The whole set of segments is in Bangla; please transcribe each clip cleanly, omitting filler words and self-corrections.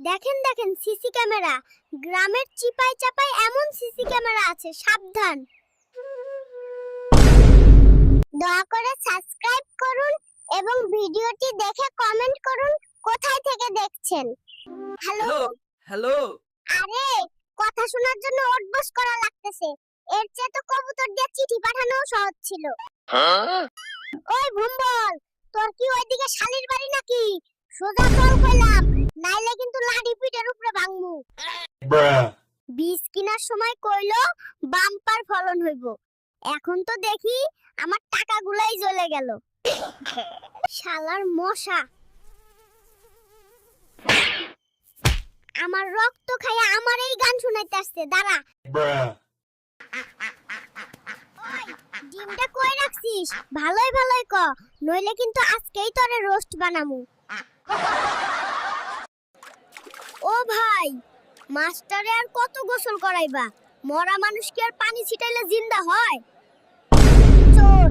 দেখেন দেখেন সিসি ক্যামেরা। গ্রামের চিপায় চাপায় এমন সিসি ক্যামেরা আছে, সাবধান। দয়া করে সাবস্ক্রাইব করুন এবং ভিডিওটি দেখে কমেন্ট করুন কোথায় থেকে দেখছেন। Hello hello. আরে কথা শোনার জন্য ওঠবস করা লাগতেছে, এর চেয়ে তো কবুতর দিয়ে চিঠি পাঠানো সহজ ছিল। ওই ভুম্বল, তোর কি ওইদিকে শালির বাড়ি নাকি? সোজা চল কইলাম, নাইলে কিন্তু লাঠি পিঠের উপরে ভাঙমু। বীজ কিনার সময় কইলো বাম্পার ফলন হইব, এখন তো দেখি আমার টাকাগুলাই জ্বলে গেল। শালার মশা আমার রক্ত খাইয়া আমার এই গান শুনাইতে আসছে, দাঁড়া। ওই, ডিমটা কই রাখছিস? ভালোই ভালোই ক, নইলে কিন্তু আজকেই তোরে রোস্ট বানামু। ও ভাই, মাস্টারে আর কত গোসল করাইবা? মরা মানুষ কি আর পানি ছিটাইলে জিন্দা হয়? চোর,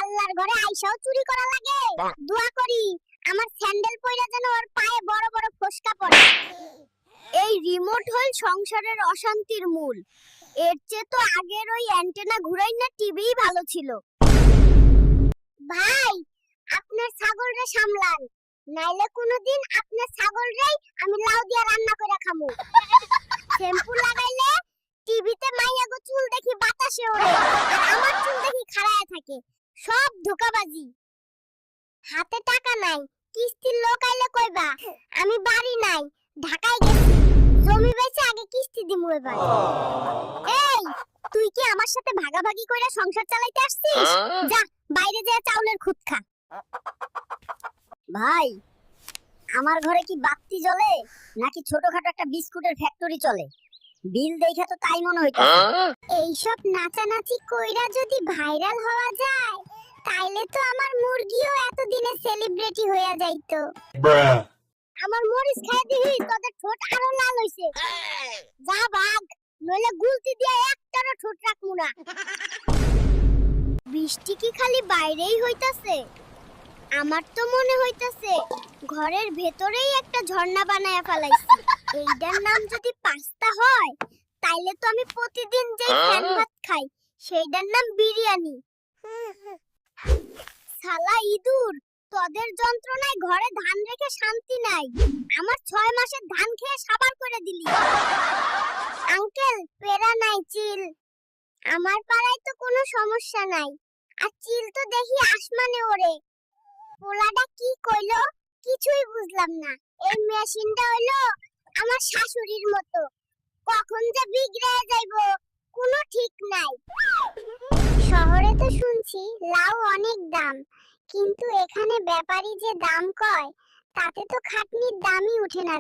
আল্লাহর ঘরে আইসাও চুরি করা লাগে? দোয়া করি আমার স্যান্ডেল পয়রা যেন ওর পায়ে বড় বড় ফোসকা পড়ে। এই রিমোট হল সংসারের অশান্তির মূল, এর চেয়ে তো আগের ওই অ্যান্টেনা ঘুরাই না টিভিই ভালো ছিল। ভাই, আপনার ছাগলরে সামলান, নাইলে কোনোদিন আপনার ছাগলরেই আমি লাউ দিয়া রান্না করে খামু। শ্যাম্পু লাগাইলে টিভিতে মাইয়াগো চুল দেখি বাতাসে ওড়ে, আর আমার চুল দেখি খাড়ায় থাকে। সব ধোঁকাবাজি। হাতে টাকা নাই, কিস্তির লোক আইলে কইবা আমি বাড়ি নাই, ঢাকায় গেছি, জমি বেচে আগে কিস্তি দিমু এবার। এই, তুই কি আমার সাথে ভাগাভাগি কইরা সংসার চালাইতে আসছিস? যা বাইরে যা চাউলের খুদ খা। ভাই, আমার ঘরে কি বাতি জ্বলে নাকি ছোটখাটো একটা বিস্কুটের ফ্যাক্টরি চলে? বিল দেখে তো তাই মনে হইতাছে। এইসব নাচানাচি কইরা যদি ভাইরাল হওয়া যায়, তাইলে তো আমার মুরগিও এতদিনে সেলিব্রিটি হইয়া যাইতো। আমার মরিচ খাই দিবি, তোদের ঠোঁট আরো লাল হইছে। যা ভাগ, নইলে গুলতি দিয়া একটারও ঠোঁট রাখমু না। বৃষ্টি কি খালি বাইরেই হইতাছে? আমার তো মনে হইতাছে ঘরের ভেতরেই একটা ঝর্ণা বানায়া ফেলাইছি। এইটার নাম যদি পাস্তা হয়, তাইলে তো আমি প্রতিদিন যেই ফ্যান ভাত খাই সেইটার নাম বিরিয়ানি। শালা ইঁদুর, তোদের যন্ত্রণায় ঘরে ধান রেখে শান্তি নাই। আমার 6 মাসের ধান খেয়ে সাবার করে দিলি। আঙ্কেল, পেরা নাই, চিল। আমার পাড়ায় তো কোনো সমস্যা নাই, আর চিল তো দেখি আসমানে ওড়ে। পোলাটা কি কইলো কিছুই বুঝলাম না। এই মেশিনটা হইলো আমার শাশুড়ির মতো, কখন যে বিগড়ে যাইবো কোনো ঠিক নাই। শহরে তো শুনছি লাউ অনেক দাম, কিন্তু এখানে ব্যাপারী যে দাম কয় তাতে তো খাটনির দামই উঠে না।